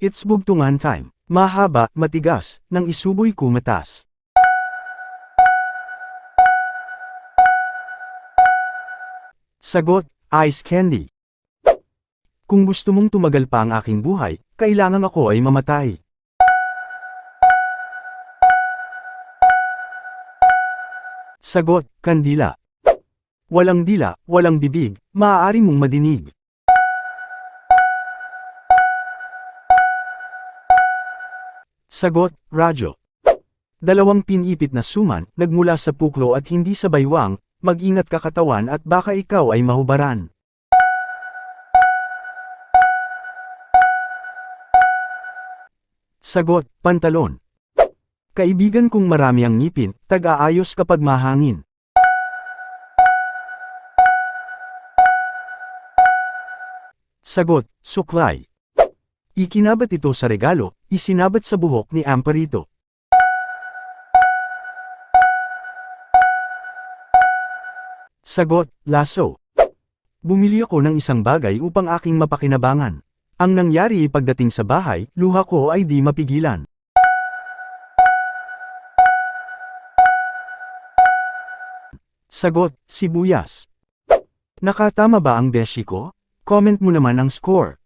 It's bugtungan time. Mahaba, matigas, nang isuboy ko matas. Sagot, ice candy. Kung gusto mong tumagal pa ang aking buhay, kailangan ako ay mamatay. Sagot, kandila. Walang dila, walang bibig, maaari mong madinig. Sagot, radyo. Dalawang pinipit na suman, nagmula sa puklo at hindi sa baywang, mag-ingat ka katawan at baka ikaw ay mahubaran. Sagot, pantalon. Kaibigan kong marami ang ngipin, tag-aayos kapag mahangin. Sagot, suklay. Ikinabat ito sa regalo, isinabat sa buhok ni Amparito. Sagot, laso. Bumili ako ng isang bagay upang aking mapakinabangan. Ang nangyari pagdating sa bahay, luha ko ay di mapigilan. Sagot, sibuyas. Nakatama ba ang beshi ko? Comment mo naman ang score.